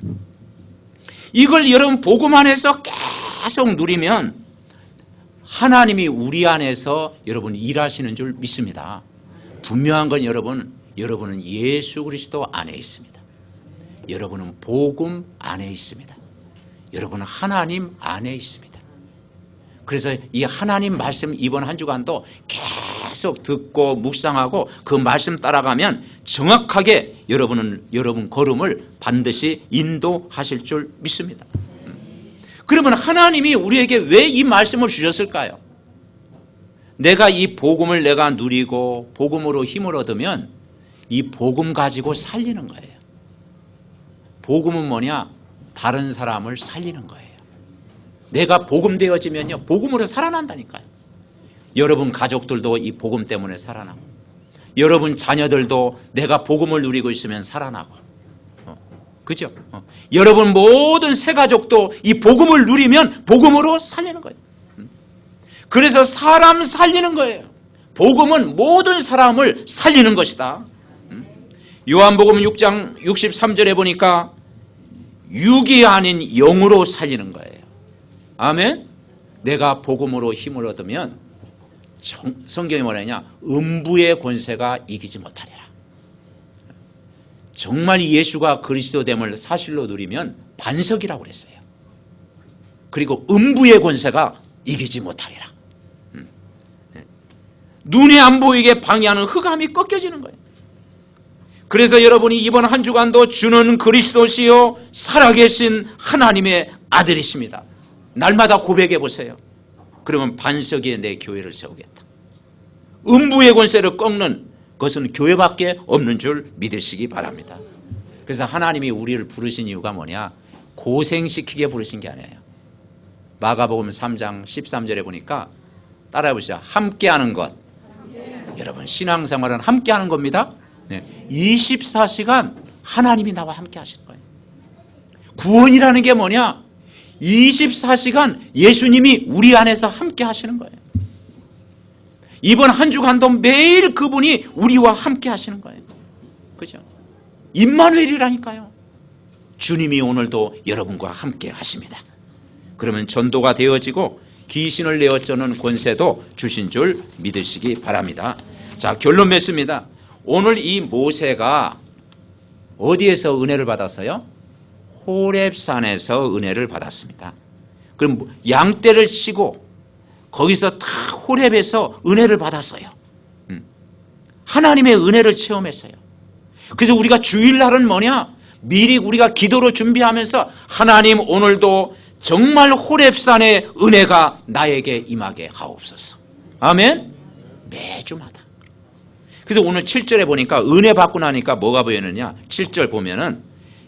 이걸 여러분 복음 안에서 계속 누리면 하나님이 우리 안에서 여러분 일하시는 줄 믿습니다. 분명한 건 여러분은 예수 그리스도 안에 있습니다. 여러분은 복음 안에 있습니다. 여러분은 하나님 안에 있습니다. 그래서 이 하나님 말씀 이번 한 주간도 계속 듣고 묵상하고 그 말씀 따라가면 정확하게 여러분 걸음을 반드시 인도하실 줄 믿습니다. 그러면 하나님이 우리에게 왜 이 말씀을 주셨을까요? 내가 이 복음을 내가 누리고 복음으로 힘을 얻으면 이 복음 가지고 살리는 거예요. 복음은 뭐냐? 다른 사람을 살리는 거예요. 내가 복음 되어지면요, 복음으로 살아난다니까요. 여러분 가족들도 이 복음 때문에 살아나고 여러분 자녀들도 내가 복음을 누리고 있으면 살아나고 그죠? 여러분 모든 새 가족도 이 복음을 누리면 복음으로 살리는 거예요. 그래서 사람 살리는 거예요. 복음은 모든 사람을 살리는 것이다. 요한복음 6장 63절에 보니까 육이 아닌 영으로 살리는 거예요. 아멘? 내가 복음으로 힘을 얻으면 성경이 뭐라냐? 음부의 권세가 이기지 못하리라. 정말 예수가 그리스도됨을 사실로 누리면 반석이라고 그랬어요. 그리고 음부의 권세가 이기지 못하리라. 눈에 안 보이게 방해하는 흑암이 꺾여지는 거예요. 그래서 여러분이 이번 한 주간도 주는 그리스도시요 살아계신 하나님의 아들이십니다. 날마다 고백해 보세요. 그러면 반석 위에 내 교회를 세우겠다. 음부의 권세를 꺾는 것은 교회밖에 없는 줄 믿으시기 바랍니다. 그래서 하나님이 우리를 부르신 이유가 뭐냐? 고생시키게 부르신 게 아니에요. 마가복음 3장 13절에 보니까 따라해 보시죠. 함께하는 것. 여러분 신앙생활은 함께하는 겁니다. 24시간 하나님이 나와 함께 하시는 거예요. 구원이라는 게 뭐냐? 24시간 예수님이 우리 안에서 함께 하시는 거예요. 이번 한 주간도 매일 그분이 우리와 함께 하시는 거예요. 그죠? 임마누엘이라니까요. 주님이 오늘도 여러분과 함께 하십니다. 그러면 전도가 되어지고 귀신을 내어쫓는 권세도 주신 줄 믿으시기 바랍니다. 자, 결론 맺습니다. 오늘 이 모세가 어디에서 은혜를 받았어요? 호렙산에서 은혜를 받았습니다. 그럼 양떼를 치고 거기서 다 호렙에서 은혜를 받았어요. 하나님의 은혜를 체험했어요. 그래서 우리가 주일날은 뭐냐? 미리 우리가 기도로 준비하면서 하나님 오늘도 정말 호렙산의 은혜가 나에게 임하게 하옵소서. 아멘. 매주마다. 그래서 오늘 7절에 보니까 은혜 받고 나니까 뭐가 보이느냐? 7절 보면은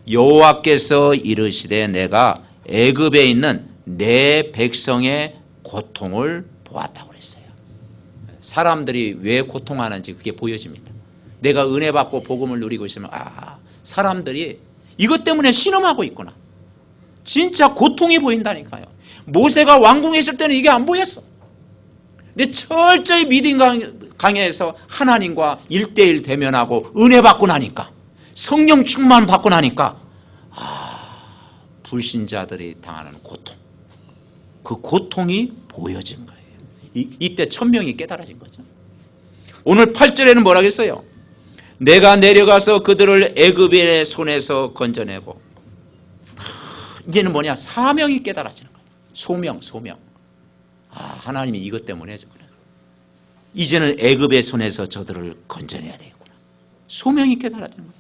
여호와께서 이르시되 내가 애굽에 있는 내 백성의 고통을 보았다고 그랬어요. 사람들이 왜 고통하는지 그게 보여집니다. 내가 은혜 받고 복음을 누리고 있으면 사람들이 이것 때문에 신음하고 있구나. 진짜 고통이 보인다니까요. 모세가 왕궁에 있을 때는 이게 안 보였어. 근데 철저히 믿음 강해서 하나님과 1대1 대면하고 은혜 받고 나니까, 성령 충만 받고 나니까 불신자들이 당하는 고통, 그 고통이 보여진 거예요. 이때 천명이 깨달아진 거죠. 오늘 8절에는 뭐라 했어요? 내가 내려가서 그들을 애굽의 손에서 건져내고, 이제는 뭐냐? 사명이 깨달아지는 거예요. 소명. 하나님이 이것 때문에 그래. 이제는 애굽의 손에서 저들을 건져내야 되겠구나. 소명이 깨달아지는 거예요.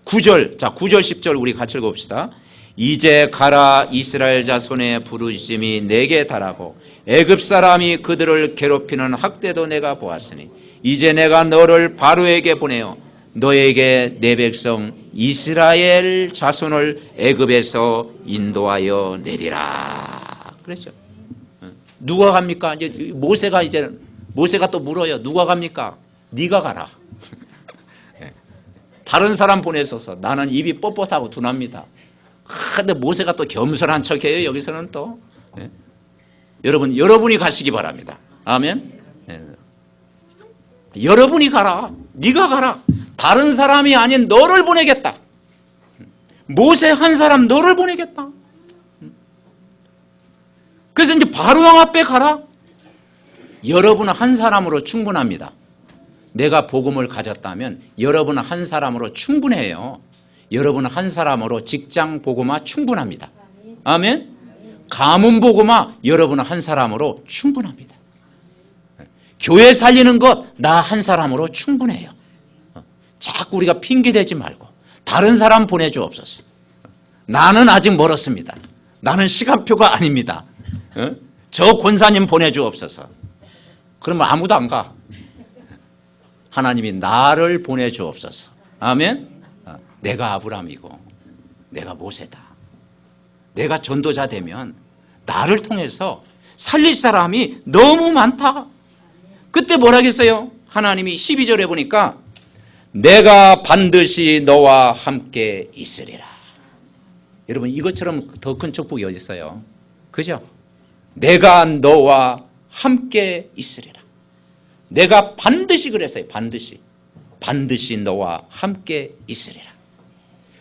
9절, 자 9절 10절 우리 같이 읽어봅시다. 이제 가라, 이스라엘 자손의 부르짖음이 내게 달하고 애굽 사람이 그들을 괴롭히는 학대도 내가 보았으니 이제 내가 너를 바로에게 보내어 너에게 내 백성 이스라엘 자손을 애굽에서 인도하여 내리라. 그랬죠. 누가 갑니까? 이제 모세가 또 물어요. 누가 갑니까? 네가 가라. 다른 사람 보내소서. 나는 입이 뻣뻣하고 둔합니다. 근데 모세가 또 겸손한 척해요. 여기서는 또. 여러분이 가시기 바랍니다. 아멘. 여러분이 가라. 네가 가라. 다른 사람이 아닌 너를 보내겠다. 모세 한 사람 너를 보내겠다. 그래서 이제 바로왕 앞에 가라. 여러분은 한 사람으로 충분합니다. 내가 복음을 가졌다면 여러분은 한 사람으로 충분해요. 여러분은 한 사람으로 직장 복음화 충분합니다. 아멘. 가문 복음화 여러분은 한 사람으로 충분합니다. 교회 살리는 것 나 한 사람으로 충분해요. 자꾸 우리가 핑계대지 말고 다른 사람 보내주옵소서. 나는 아직 멀었습니다. 나는 시간표가 아닙니다. 저 권사님 보내주옵소서. 그러면 아무도 안 가. 하나님이 나를 보내주옵소서. 아멘. 내가 아브라함이고 내가 모세다. 내가 전도자 되면 나를 통해서 살릴 사람이 너무 많다. 그때 뭐라겠어요? 하나님이 12절에 보니까 내가 반드시 너와 함께 있으리라. 여러분 이것처럼 더 큰 축복이 어디 있어요? 그죠? 내가 너와 함께 있으리라. 내가 반드시 그랬어요. 반드시 너와 함께 있으리라.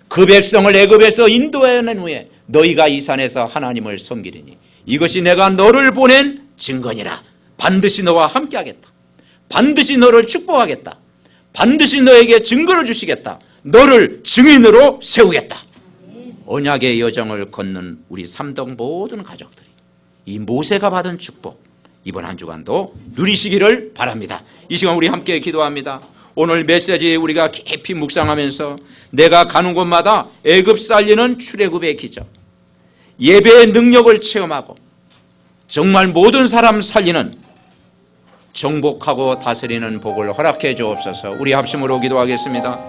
그 백성을 애굽에서 인도해낸 후에 너희가 이 산에서 하나님을 섬기리니 이것이 내가 너를 보낸 증거니라. 반드시 너와 함께 하겠다. 반드시 너를 축복하겠다. 반드시 너에게 증거를 주시겠다. 너를 증인으로 세우겠다. 언약의 여정을 걷는 우리 삼덕 모든 가족들이 이 모세가 받은 축복 이번 한 주간도 누리시기를 바랍니다. 이 시간 우리 함께 기도합니다. 오늘 메시지 우리가 깊이 묵상하면서 내가 가는 곳마다 애굽 살리는 출애굽의 기적, 예배의 능력을 체험하고 정말 모든 사람 살리는 정복하고 다스리는 복을 허락해 주옵소서. 우리 합심으로 기도하겠습니다.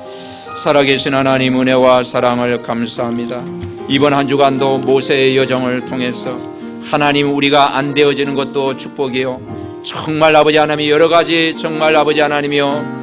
살아계신 하나님 은혜와 사랑을 감사합니다. 이번 한 주간도 모세의 여정을 통해서 하나님 우리가 안 되어지는 것도 축복이요 정말 아버지 하나님이 여러 가지 정말 아버지 하나님이요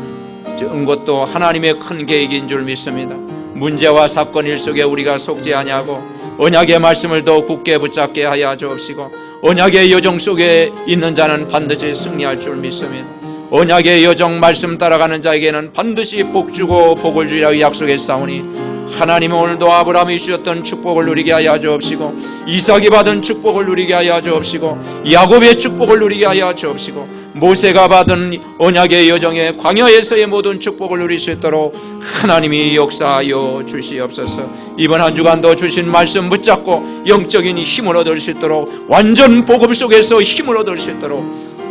은 것도 하나님의 큰 계획인 줄 믿습니다. 문제와 사건 일 속에 우리가 속지 아니하고 언약의 말씀을 더 굳게 붙잡게 하여 주옵시고 언약의 여정 속에 있는 자는 반드시 승리할 줄 믿습니다. 언약의 여정 말씀 따라가는 자에게는 반드시 복 주고 복을 주리라고 약속했사오니 하나님 오늘도 아브라함이 주셨던 축복을 누리게 하여 주옵시고 이삭이 받은 축복을 누리게 하여 주옵시고 야곱의 축복을 누리게 하여 주옵시고 모세가 받은 언약의 여정의 광야에서의 모든 축복을 누릴 수 있도록 하나님이 역사하여 주시옵소서. 이번 한 주간도 주신 말씀 붙잡고 영적인 힘을 얻을 수 있도록, 완전 복음 속에서 힘을 얻을 수 있도록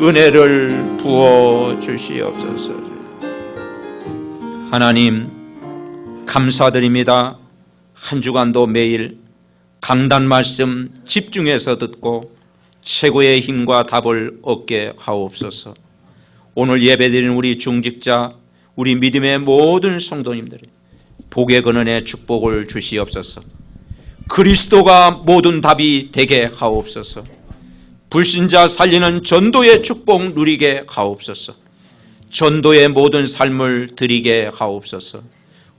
은혜를 부어 주시옵소서. 하나님 감사드립니다. 한 주간도 매일 강단 말씀 집중해서 듣고 최고의 힘과 답을 얻게 하옵소서. 오늘 예배드리는 우리 중직자, 우리 믿음의 모든 성도님들이 복의 근원의 축복을 주시옵소서. 그리스도가 모든 답이 되게 하옵소서. 불신자 살리는 전도의 축복 누리게 하옵소서. 전도의 모든 삶을 드리게 하옵소서.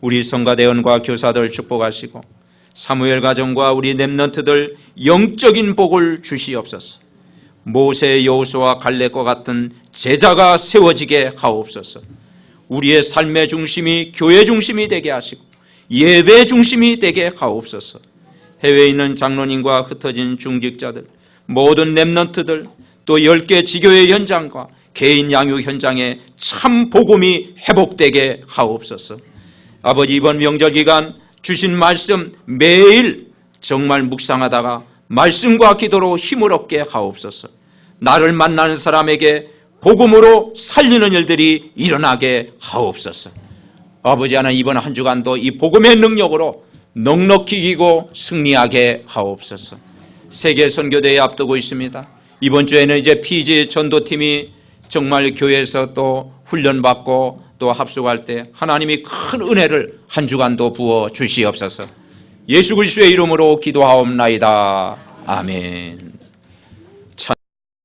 우리 성가대원과 교사들 축복하시고 사무엘 가정과 우리 렘넌트들 영적인 복을 주시옵소서. 모세, 여호수아, 갈렙과 같은 제자가 세워지게 하옵소서. 우리의 삶의 중심이 교회 중심이 되게 하시고 예배 중심이 되게 하옵소서. 해외에 있는 장로님과 흩어진 중직자들, 모든 렘넌트들, 또 10개 지교회 현장과 개인 양육 현장에 참 복음이 회복되게 하옵소서. 아버지, 이번 명절 기간 주신 말씀 매일 정말 묵상하다가 말씀과 기도로 힘을 얻게 하옵소서. 나를 만나는 사람에게 복음으로 살리는 일들이 일어나게 하옵소서. 아버지 하나님, 이번 한 주간도 이 복음의 능력으로 넉넉히 이기고 승리하게 하옵소서. 세계 선교대회 앞두고 있습니다. 이번 주에는 이제 피지 전도팀이 정말 교회에서 또 훈련받고 또 합숙할 때 하나님이 큰 은혜를 한 주간도 부어 주시옵소서. 예수 그리스도의 이름으로 기도하옵나이다. 아멘.